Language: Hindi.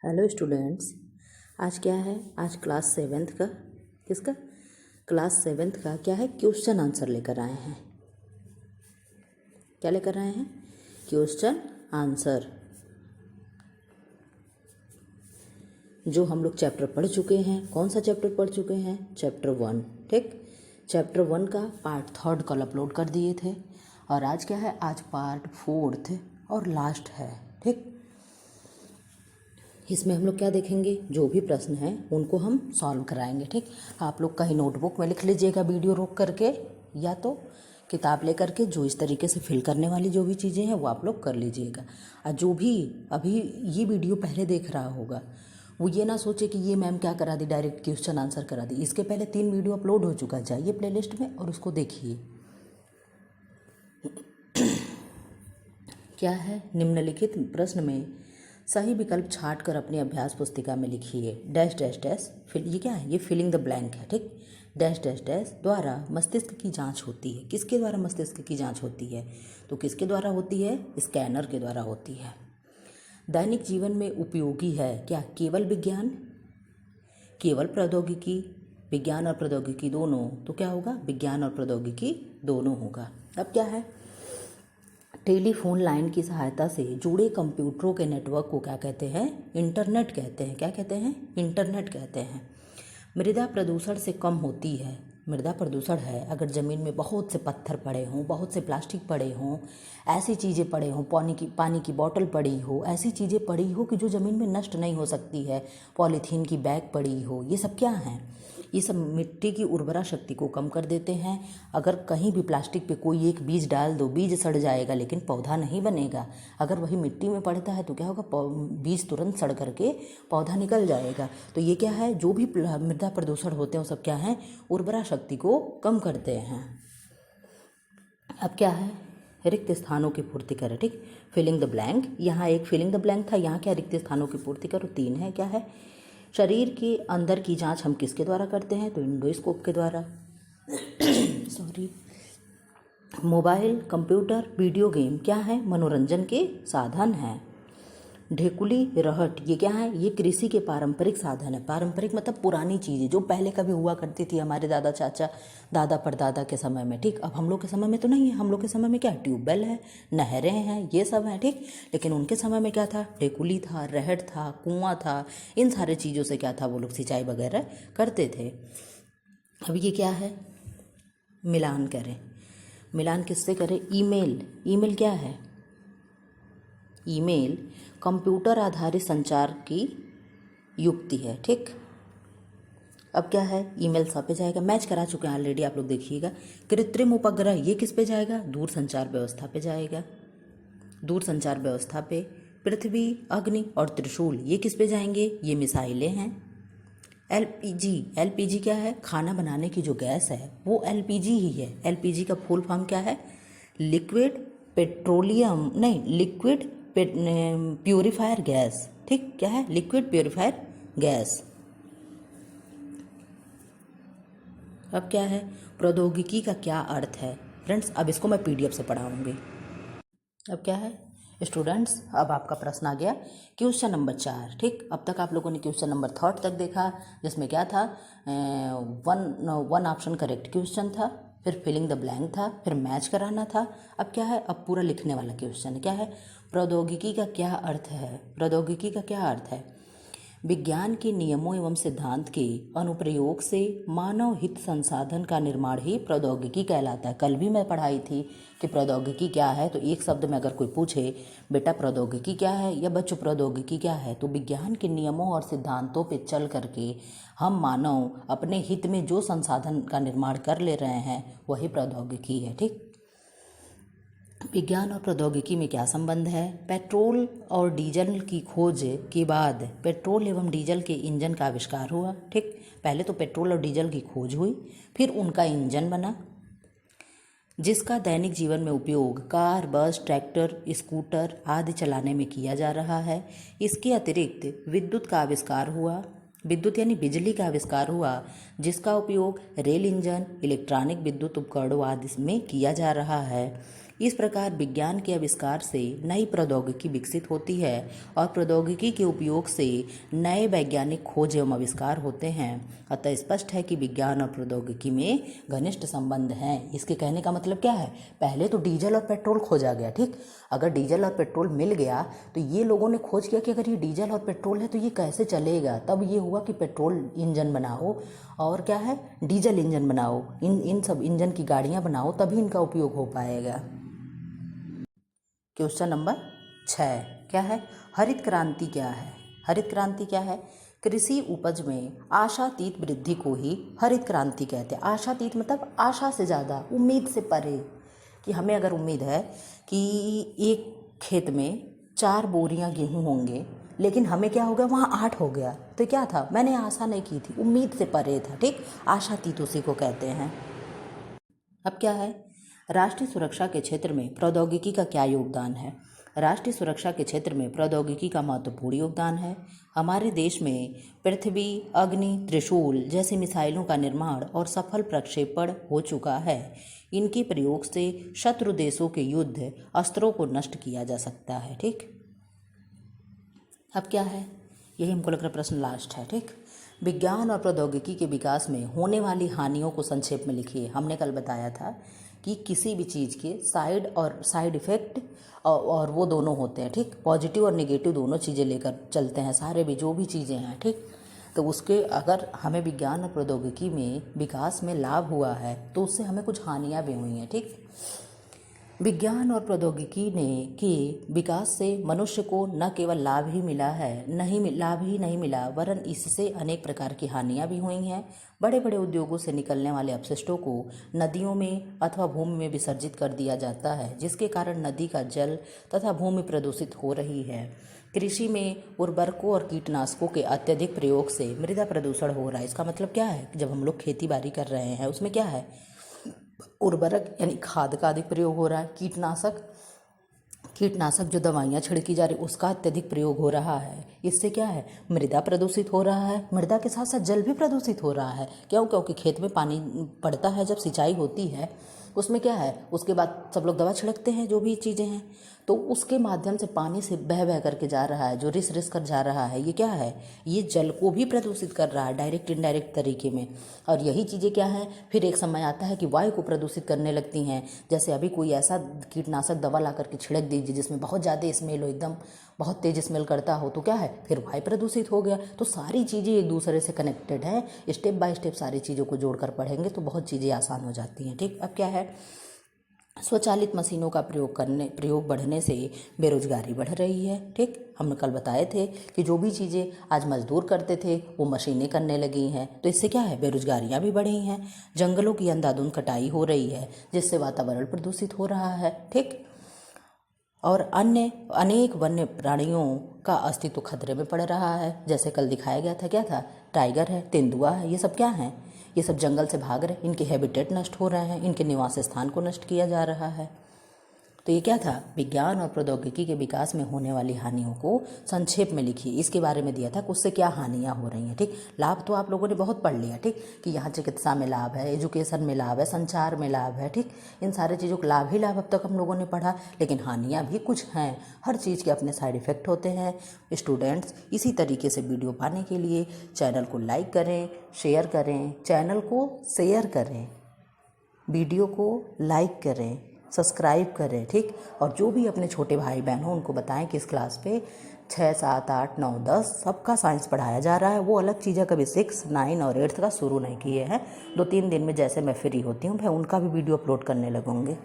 हेलो स्टूडेंट्स, आज क्या है? आज क्लास सेवेंथ का किसका क्लास सेवेंथ का क्या है? क्वेश्चन आंसर लेकर आए हैं। क्या लेकर आए हैं? Question answer. जो हम लोग चैप्टर पढ़ चुके हैं। कौन सा चैप्टर पढ़ चुके हैं? चैप्टर 1। ठीक, चैप्टर 1 का पार्ट 3 कल अपलोड कर दिए थे और आज क्या है? आज पार्ट 4 और लास्ट है। ठीक, इसमें हम लोग क्या देखेंगे? जो भी प्रश्न हैं उनको हम सॉल्व कराएंगे। ठीक, आप लोग कहीं नोटबुक में लिख लीजिएगा वीडियो रोक करके, या तो किताब लेकर के जो इस तरीके से फिल करने वाली जो भी चीज़ें हैं वो आप लोग कर लीजिएगा। और जो भी अभी ये वीडियो पहले देख रहा होगा वो ये ना सोचे कि ये मैम क्या करा दी, डायरेक्ट क्वेश्चन आंसर करा दी। इसके पहले 3 वीडियो अपलोड हो चुका है, जाइए प्लेलिस्ट में और उसको देखिए। क्या है? निम्नलिखित प्रश्न में सही विकल्प छाट कर अपनी अभ्यास पुस्तिका में लिखिए। डैश डैश डैश ये क्या है? ये फिलिंग द ब्लैंक है। ठीक, डैश डैश डैश द्वारा मस्तिष्क की जांच होती है। किसके द्वारा मस्तिष्क की जांच होती है? तो किसके द्वारा होती है? स्कैनर के द्वारा होती है। दैनिक जीवन में उपयोगी है क्या? केवल विज्ञान, केवल प्रौद्योगिकी, विज्ञान और प्रौद्योगिकी दोनों। तो क्या होगा? विज्ञान और प्रौद्योगिकी दोनों होगा। अब क्या है? टेलीफोन लाइन की सहायता से जुड़े कंप्यूटरों के नेटवर्क को क्या कहते हैं? इंटरनेट कहते हैं। क्या कहते हैं? इंटरनेट कहते हैं। मृदा प्रदूषण से कम होती है। मृदा प्रदूषण है अगर ज़मीन में बहुत से पत्थर पड़े हों, बहुत से प्लास्टिक पड़े हों, ऐसी चीज़ें पड़े हों, पानी की बोतल पड़ी हो, ऐसी चीज़ें पड़ी हो कि जो ज़मीन में नष्ट नहीं हो सकती है, पॉलीथीन की बैग पड़ी हो, ये सब क्या हैं? ये सब मिट्टी की उर्वरा शक्ति को कम कर देते हैं। अगर कहीं भी प्लास्टिक पे कोई एक बीज डाल दो, बीज सड़ जाएगा लेकिन पौधा नहीं बनेगा। अगर वही मिट्टी में पड़ता है तो क्या होगा? बीज तुरंत सड़ करके पौधा निकल जाएगा। तो ये क्या है? जो भी मृदा प्रदूषण होते हैं वो सब क्या है? उर्वरा शक्ति को कम करते हैं। अब क्या है? रिक्त स्थानों की पूर्ति करें। ठीक, फिलिंग द ब्लैंक। यहाँ एक फिलिंग द ब्लैंक था, यहाँ क्या? रिक्त स्थानों की पूर्ति करो। 3 है। क्या है? शरीर के अंदर की जांच हम किसके द्वारा करते हैं? तो इंडोस्कोप के द्वारा। Sorry. Mobile, computer, video game क्या है? मनोरंजन के साधन हैं। ढेकुली, रहट ये क्या है? ये कृषि के पारंपरिक साधन है। पारंपरिक मतलब पुरानी चीज़ें जो पहले कभी हुआ करती थी हमारे दादा चाचा, दादा परदादा के समय में। ठीक, अब हम लोग के समय में तो नहीं है। हम लोग के समय में क्या है? ट्यूबवेल है, नहरें हैं, ये सब हैं। ठीक, लेकिन उनके समय में क्या था? ढेकुली था, रहट था, कुआं था। इन सारे चीज़ों से क्या था? वो लोग सिंचाई वगैरह करते थे। अब ये क्या है? मिलान करें। मिलान किससे करें? ईमेल। ईमेल क्या है? ईमेल कंप्यूटर आधारित संचार की युक्ति है। ठीक, अब क्या है? ईमेल सब पे जाएगा। मैच करा चुके हैं ऑलरेडी, आप लोग देखिएगा। कृत्रिम उपग्रह ये किस पे जाएगा? दूर संचार व्यवस्था पे जाएगा। दूर संचार व्यवस्था पे। पृथ्वी, अग्नि और त्रिशूल ये किस पे जाएंगे? ये मिसाइलें हैं। एलपीजी, एलपीजी क्या है? खाना बनाने की जो गैस है वो एलपीजी ही है। एलपीजी का फुल फॉर्म क्या है? लिक्विड पेट्रोलियम, नहीं, लिक्विड प्यूरिफायर गैस। ठीक, क्या है? Liquid purifier gas. अब क्या है? प्रौद्योगिकी का क्या अर्थ है? फ्रेंड्स, अब इसको मैं पीडीएफ से पढ़ाऊंगी। अब क्या है स्टूडेंट्स? अब आपका प्रश्न आ गया क्वेश्चन नंबर 4। ठीक, अब तक आप लोगों ने क्वेश्चन नंबर 3 तक देखा, जिसमें क्या था? वन ऑप्शन करेक्ट क्वेश्चन था, फिर फिलिंग द ब्लैंक था, फिर मैच कराना था। अब क्या है? अब पूरा लिखने वाला क्वेश्चन क्या है? प्रौद्योगिकी का क्या अर्थ है? प्रौद्योगिकी का क्या अर्थ है? विज्ञान के नियमों एवं सिद्धांत के अनुप्रयोग से मानव हित संसाधन का निर्माण ही प्रौद्योगिकी कहलाता है। कल भी मैं पढ़ाई थी कि प्रौद्योगिकी क्या है। तो एक शब्द में अगर कोई पूछे बेटा प्रौद्योगिकी क्या है या बच्चों प्रौद्योगिकी क्या है, तो विज्ञान के नियमों और सिद्धांतों पे चल करके हम मानव अपने हित में जो संसाधन का निर्माण कर ले रहे हैं वही प्रौद्योगिकी है। ठीक, विज्ञान और प्रौद्योगिकी में क्या संबंध है? पेट्रोल और डीजल की खोज के बाद पेट्रोल एवं डीजल के इंजन का आविष्कार हुआ। ठीक, पहले तो पेट्रोल और डीजल की खोज हुई, फिर उनका इंजन बना जिसका दैनिक जीवन में उपयोग कार, बस, ट्रैक्टर, स्कूटर आदि चलाने में किया जा रहा है। इसके अतिरिक्त विद्युत का आविष्कार हुआ। विद्युत यानी बिजली का आविष्कार हुआ, जिसका उपयोग रेल इंजन, इलेक्ट्रॉनिक विद्युत उपकरणों आदि में किया जा रहा है। इस प्रकार विज्ञान के आविष्कार से नई प्रौद्योगिकी विकसित होती है और प्रौद्योगिकी के उपयोग से नए वैज्ञानिक खोज एवं आविष्कार होते हैं। अतः स्पष्ट है कि विज्ञान और प्रौद्योगिकी में घनिष्ठ संबंध हैं। इसके कहने का मतलब क्या है? पहले तो डीजल और पेट्रोल खोजा गया, ठीक। अगर डीजल और पेट्रोल मिल गया तो ये लोगों ने खोज किया कि अगर ये डीजल और पेट्रोल है तो ये कैसे चलेगा। तब ये हुआ कि पेट्रोल इंजन बनाओ और क्या है, डीजल इंजन बनाओ, इन सब इंजन की गाड़ियाँ बनाओ, तभी इनका उपयोग हो पाएगा। क्वेश्चन नंबर 6 क्या है? हरित क्रांति क्या है? हरित क्रांति क्या है? कृषि उपज में आशातीत वृद्धि को ही हरित क्रांति कहते हैं। आशातीत मतलब आशा से ज़्यादा, उम्मीद से परे, कि हमें अगर उम्मीद है कि एक खेत में 4 बोरियां गेहूं होंगे, लेकिन हमें क्या हो गया, वहाँ 8 हो गया, तो क्या था? मैंने आशा नहीं की थी, उम्मीद से परे था, ठीक। आशातीत उसी को कहते हैं। अब क्या है? राष्ट्रीय सुरक्षा के क्षेत्र में प्रौद्योगिकी का क्या योगदान है? राष्ट्रीय सुरक्षा के क्षेत्र में प्रौद्योगिकी का महत्वपूर्ण योगदान है। हमारे देश में पृथ्वी, अग्नि, त्रिशूल जैसी मिसाइलों का निर्माण और सफल प्रक्षेपण हो चुका है। इनके प्रयोग से शत्रु देशों के युद्ध अस्त्रों को नष्ट किया जा सकता है, ठीक। अब क्या है? यही हमको लग रहा प्रश्न लास्ट है, ठीक। विज्ञान और प्रौद्योगिकी के विकास में होने वाली हानियों को संक्षेप में लिखिए। हमने कल बताया था कि किसी भी चीज़ के साइड इफ़ेक्ट और वो दोनों होते हैं, ठीक। पॉजिटिव और नेगेटिव दोनों चीज़ें लेकर चलते हैं, सारे भी जो भी चीज़ें हैं, ठीक। तो उसके अगर हमें विज्ञान और प्रौद्योगिकी में विकास में लाभ हुआ है तो उससे हमें कुछ हानियाँ भी हुई हैं, ठीक। विज्ञान और प्रौद्योगिकी के विकास से मनुष्य को न केवल लाभ ही मिला है, लाभ ही नहीं मिला, वरन इससे अनेक प्रकार की हानियां भी हुई हैं। बड़े बड़े उद्योगों से निकलने वाले अपशिष्टों को नदियों में अथवा भूमि में विसर्जित कर दिया जाता है, जिसके कारण नदी का जल तथा भूमि प्रदूषित हो रही है। कृषि में उर्वरकों और कीटनाशकों के अत्यधिक प्रयोग से मृदा प्रदूषण हो रहा है। इसका मतलब क्या है? जब हम लोग खेती बाड़ी कर रहे हैं उसमें क्या है, उर्वरक यानी खाद का अधिक प्रयोग हो रहा है, कीटनाशक जो दवाइयाँ छिड़की जा रही उसका अत्यधिक प्रयोग हो रहा है। इससे क्या है, मृदा प्रदूषित हो रहा है, मृदा के साथ साथ जल भी प्रदूषित हो रहा है। क्यों? क्योंकि खेत में पानी पड़ता है, जब सिंचाई होती है उसमें क्या है, उसके बाद सब लोग दवा छिड़कते हैं, जो भी चीज़ें हैं, तो उसके माध्यम से पानी से बह बह करके जा रहा है, जो रिस कर जा रहा है, ये क्या है, ये जल को भी प्रदूषित कर रहा है डायरेक्ट इनडायरेक्ट तरीके में। और यही चीज़ें क्या है, फिर एक समय आता है कि वायु को प्रदूषित करने लगती हैं। जैसे अभी कोई ऐसा कीटनाशक दवा ला करके छिड़क दीजिए जिसमें बहुत ज़्यादा स्मेल हो, एकदम बहुत तेज स्मेल करता हो, तो क्या है, फिर वायु प्रदूषित हो गया। तो सारी चीज़ें एक दूसरे से कनेक्टेड हैं, स्टेप बाय स्टेप सारी चीज़ों को जोड़कर पढ़ेंगे तो बहुत चीज़ें आसान हो जाती हैं, ठीक। अब क्या है, स्वचालित मशीनों का प्रयोग बढ़ने से बेरोजगारी बढ़ रही है, ठीक। हमने कल बताए थे कि जो भी चीज़ें आज मजदूर करते थे वो मशीनें करने लगी हैं, तो इससे क्या है, बेरोजगारियां भी बढ़ी हैं। जंगलों की अंधाधुंध कटाई हो रही है जिससे वातावरण प्रदूषित हो रहा है, ठीक। और अन्य अनेक वन्य प्राणियों का अस्तित्व खतरे में पड़ रहा है। जैसे कल दिखाया गया था, क्या था, टाइगर है, तेंदुआ है, ये सब क्या हैं, ये सब जंगल से भाग रहे हैं, इनके हैबिटेट नष्ट हो रहे हैं, इनके निवास स्थान को नष्ट किया जा रहा है। तो ये क्या था, विज्ञान और प्रौद्योगिकी के विकास में होने वाली हानियों को संक्षेप में लिखिए। इसके बारे में दिया था कि उससे क्या हानियाँ हो रही हैं, ठीक। लाभ तो आप लोगों ने बहुत पढ़ लिया, ठीक, कि यहाँ चिकित्सा में लाभ है, एजुकेशन में लाभ है, संचार में लाभ है, ठीक। इन सारे चीज़ों को लाभ ही लाभ अब तक हम लोगों ने पढ़ा, लेकिन हानियाँ भी कुछ हैं। हर चीज़ के अपने साइड इफ़ेक्ट होते हैं। स्टूडेंट्स, इसी तरीके से वीडियो पाने के लिए चैनल को लाइक करें, शेयर करें, चैनल को शेयर करें, वीडियो को लाइक करें, सब्सक्राइब करें, ठीक। और जो भी अपने छोटे भाई बहन हो उनको बताएं कि इस क्लास पे 6, 7, 8, 9, 10 सबका साइंस पढ़ाया जा रहा है। वो अलग चीज़ है, कभी 6, 9 और 8 का शुरू नहीं किए हैं। 2-3 दिन में जैसे मैं फ्री होती हूँ मैं उनका भी वीडियो अपलोड करने लगूँगी।